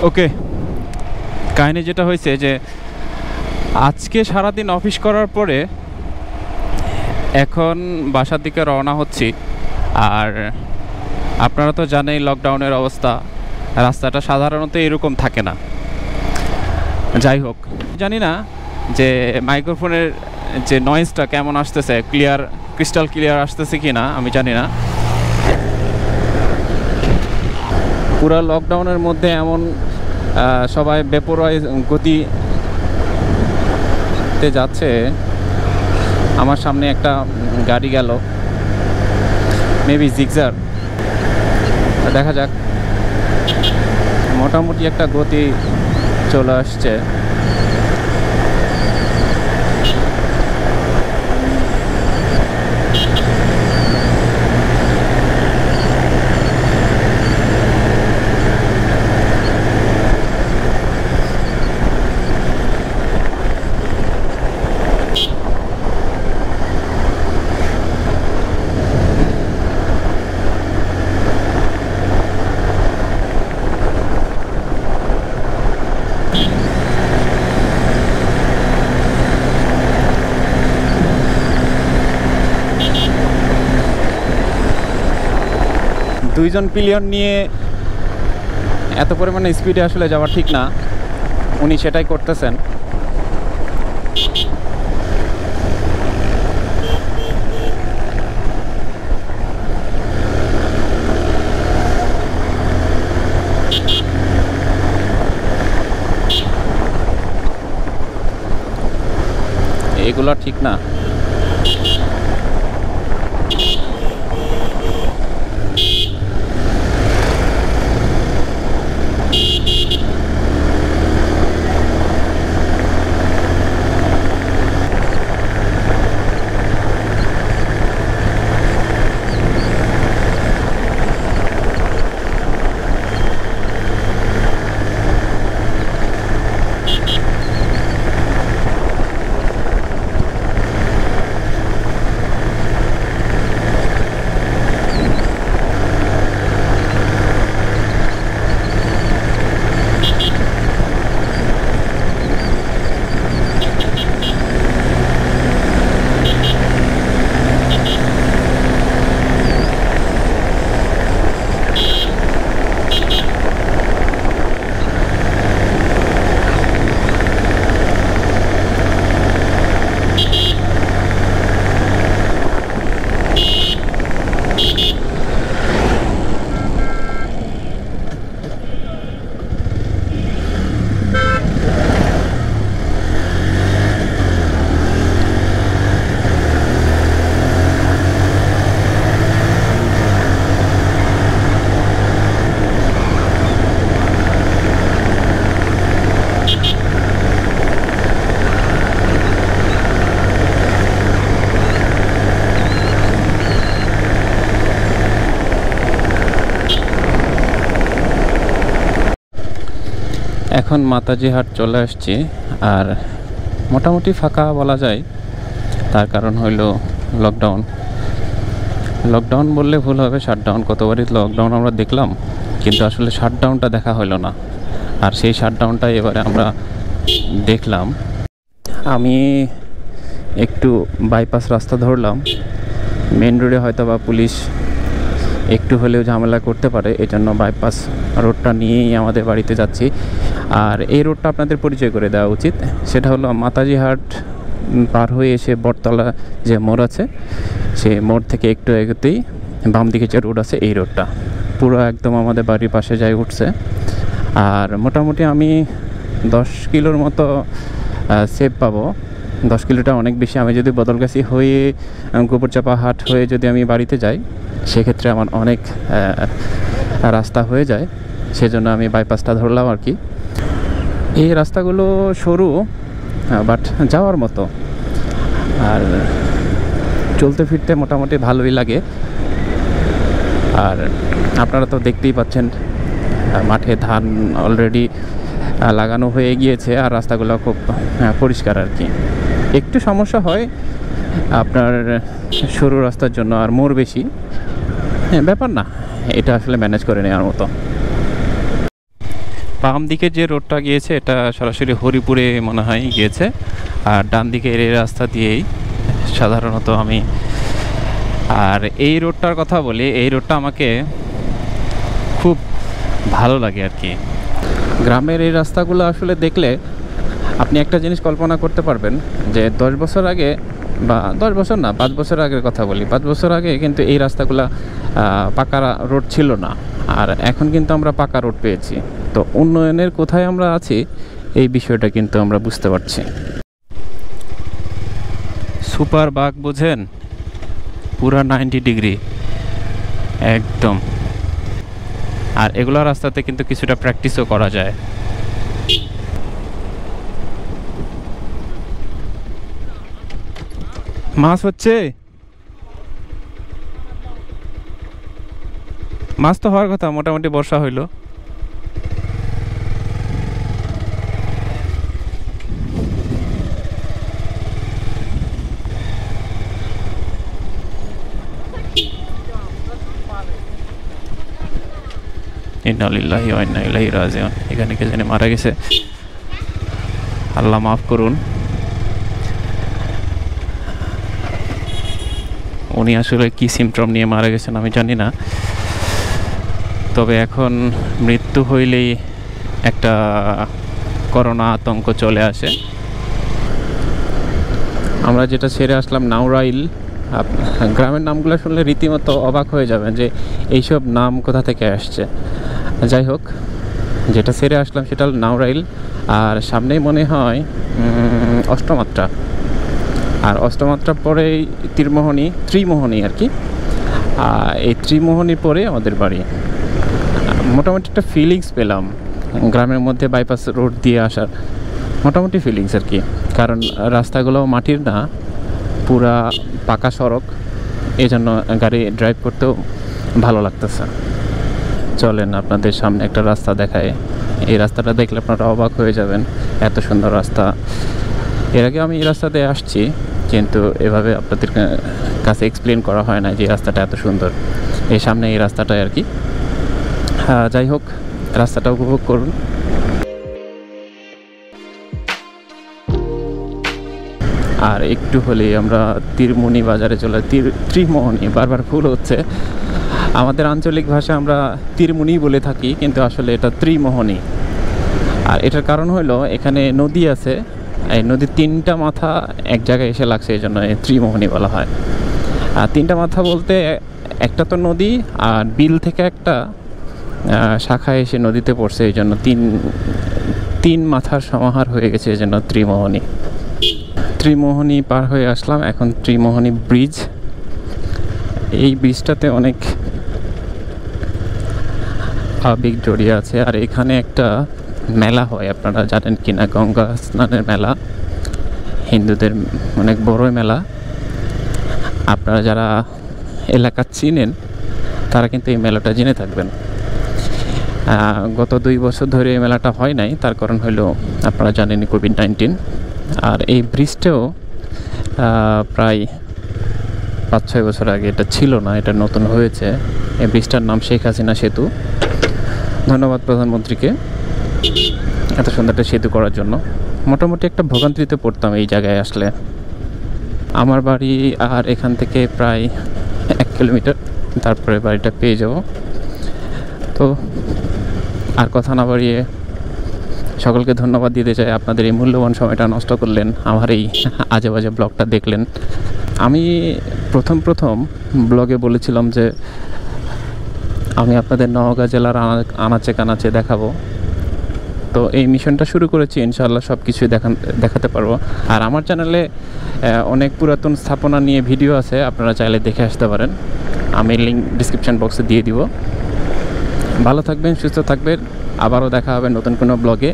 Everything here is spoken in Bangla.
ওকে, কাহিনী যেটা হয়েছে যে আজকে সারাদিন অফিস করার পরে এখন বাসার দিকে রওনা হচ্ছি। আর আপনারা তো জানেন লকডাউনের অবস্থা, রাস্তাটা সাধারণত এরকম থাকে না। যাই হোক, জানি না যে মাইক্রোফোনের যে নয়েজটা কেমন আসতেছে, ক্রিস্টাল ক্লিয়ার আসতেছে কি না আমি জানি না। পুরো লকডাউনের মধ্যে এমন সবাই বেপরোয়া গতিতে যাচ্ছে। আমার সামনে একটা গাড়ি গেল, মেবি জিগজার, দেখা যাক। মোটামুটি একটা গতি চলে আসছে। দুইজন পিলিয়ন নিয়ে এত পরিমাণে স্পিডে আসলে যাওয়া ঠিক না, উনি সেটাই করতেছেন। এগুলো ঠিক না। এখন মাতাজি হাট চলে আসছি, আর মোটামুটি ফাঁকা বলা যায়। তার কারণ হইল লকডাউন বললে ভুল হবে, শাটডাউন। কতবারই লকডাউন আমরা দেখলাম, কিন্তু আসলে শাটডাউনটা দেখা হইল না। আর সেই শাটডাউনটাই এবারে আমরা দেখলাম। আমি একটু বাইপাস রাস্তা ধরলাম। মেন রোডে হয়তো বা পুলিশ একটু হলেও ঝামেলা করতে পারে, এই জন্য বাইপাস রোডটা নিয়েই আমাদের বাড়িতে যাচ্ছি। আর এই রোডটা আপনাদের পরিচয় করে দেওয়া উচিত। সেটা হলো মাতাজি হাট পার হয়ে এসে বটতলা যে মোড় আছে, সেই মোড় থেকে একটু এগোতেই বাম দিকে যে রোড আছে, এই রোডটা পুরো একদম আমাদের বাড়ির পাশে যাই উঠছে। আর মোটামুটি আমি 10 কিলোর মতো সেভ পাবো। 10 কিলোটা অনেক বেশি। আমি যদি বদলগাছি হয়ে গোবরচাপা হাট হয়ে যদি আমি বাড়িতে যাই, সেক্ষেত্রে আমার অনেক রাস্তা হয়ে যায়। সেজন্য আমি বাইপাসটা ধরলাম আর কি। এই রাস্তাগুলো সরু, বাট যাওয়ার মতো, আর চলতে ফিরতে মোটামুটি ভালোই লাগে। আর আপনারা তো দেখতেই পাচ্ছেন, মাঠে ধান অলরেডি লাগানো হয়ে গিয়েছে, আর রাস্তাগুলো খুব পরিষ্কার আর কি। একটু সমস্যা হয় আপনার সরু রাস্তার জন্য, আর মোড় বেশি, ব্যাপার না, এটা আসলে ম্যানেজ করে নেওয়ার মতো। বাম দিকে যে রোডটা গিয়েছে এটা সরাসরি হরিপুরে মনে হয় গিয়েছে, আর ডান দিকে এই রাস্তা দিয়েই সাধারণত আমি। আর এই রোডটার কথা বলি, এই রোডটা আমাকে খুব ভালো লাগে আর কি। গ্রামের এই রাস্তাগুলো আসলে দেখলে আপনি একটা জিনিস কল্পনা করতে পারবেন যে 10 বছর আগে, বা 10 বছর না, 5 বছর আগের কথা বলি, 5 বছর আগে কিন্তু এই রাস্তাগুলো পাকা রোড ছিল না, আর এখন কিন্তু আমরা পাকা রোড পেয়েছি। তো উন্নয়নের কোথায় আমরা আছি এই বিষয়টা কিন্তু আমরা বুঝতে পারছি। সুপার বাঁক বুঝেন, পুরা 90 ডিগ্রি একদম। আর এগুলো রাস্তাতে কিন্তু কিছুটা প্র্যাকটিসও করা যায়। মাছ হচ্ছে, মাছ তো হওয়ার কথা, মোটামুটি বর্ষা হইল। ইন্না লিল্লাহি ওয়া ইন্না ইলাইহি রাজিউন। এখানে কে জানি মারা গেছে, আল্লাহ মাফ করুন। উনি আসলে কি সিমটম নিয়ে মারা গেছেন আমি জানি না, তবে এখন মৃত্যু হইলেই একটা করোনা আতঙ্ক চলে আসে। আমরা যেটা ছেড়ে আসলাম নাউরাইল, গ্রামের নামগুলো শুনলে রীতিমতো অবাক হয়ে যাবেন যে এইসব নাম কোথা থেকে আসছে। যাই হোক, যেটা ছেড়ে আসলাম সেটা নাউরাইল, আর সামনেই মনে হয় অষ্টমাত্রা, আর অষ্টমাত্রা পরে ত্রিমোহনী আর কি। এই ত্রিমোহনীর পরে আমাদের বাড়ি। মোটামুটি একটা ফিলিংস পেলাম গ্রামের মধ্যে বাইপাস রোড দিয়ে আসার, মোটামুটি ফিলিংস আর কি। কারণ রাস্তাগুলো মাটির না, পুরা পাকা সড়ক, এই জন্য গাড়ি ড্রাইভ করতেও ভালো লাগতেছে। চলেন আপনাদের সামনে একটা রাস্তা দেখায়। এই রাস্তাটা দেখলে আপনারা অবাক হয়ে যাবেন, এত সুন্দর রাস্তা। এর আগে আমি এই রাস্তাতে আসছি, কিন্তু এভাবে আপনাদের কাছে এক্সপ্লেন করা হয় না যে রাস্তাটা এত সুন্দর। এই সামনে এই রাস্তাটাই আর কি। যাই হোক, রাস্তাটা উপভোগ করুন। আর একটু হলেই আমরা তীরমণি বাজারে চলে, ত্রিমোহনী বারবার ভুল হচ্ছে। আমাদের আঞ্চলিক ভাষায় আমরা তীরমণি বলে থাকি, কিন্তু আসলে এটা ত্রিমোহনী। আর এটার কারণ হলো এখানে নদী আছে, এই নদীর 3টা মাথা এক জায়গায় এসে লাগছে, এই জন্য ত্রিমোহনী বলা হয়। আর 3টা মাথা বলতে একটা তো নদী, আর বিল থেকে একটা শাখা এসে নদীতে পড়ছে, এই জন্য তিন মাথার সমাহার হয়ে গেছে, এই জন্য ত্রিমোহনী। ত্রিমোহনী পার হয়ে আসলাম, এখন ত্রিমোহনী ব্রিজ। এই ব্রিজটাতে অনেক আবেগ জড়িয়ে আছে। আর এখানে একটা মেলা হয়, আপনারা জানেন কিনা, গঙ্গা স্নানের মেলা, হিন্দুদের অনেক বড় মেলা। আপনারা যারা এলাকা চিনেন তারা কিন্তু এই মেলাটা জেনে থাকবেন। গত 2 বছর ধরে এই মেলাটা হয় নাই, তার কারণ হলো আপনারা জানেন কোভিড-19। আর এই ব্রিজটাও প্রায় 5-6 বছর আগে এটা ছিল না, এটা নতুন হয়েছে। এই ব্রিজটার নাম শেখ হাসিনা সেতু। ধন্যবাদ প্রধানমন্ত্রীকে এত সুন্দর একটা সেতু করার জন্য। মোটামুটি একটা ভোগান্তিতে পড়তাম এই জায়গায় আসলে। আমার বাড়ি আর এখান থেকে প্রায় 1 কিলোমিটার, তারপরে বাড়িটা পেয়ে যাব। তো আর কথা না বাড়িয়ে সকলকে ধন্যবাদ দিতে চাই, আপনাদের এই মূল্যবান সময়টা নষ্ট করলেন, আমার এই আজে বাজে ব্লগটা দেখলেন। আমি প্রথম ব্লগে বলেছিলাম যে আমি আপনাদের নওগাঁ জেলার আনাচে কানাচে দেখাবো। তো এই মিশনটা শুরু করেছি, ইনশাআল্লাহ সব কিছুই দেখাতে পারবো। আর আমার চ্যানেলে অনেক পুরাতন স্থাপনা নিয়ে ভিডিও আছে, আপনারা চাইলে দেখে আসতে পারেন। আমি লিঙ্ক ডিসক্রিপশন বক্সে দিয়ে দিব। ভালো থাকবেন, সুস্থ থাকবেন, আবারও দেখা হবে নতুন কোনো ব্লগে।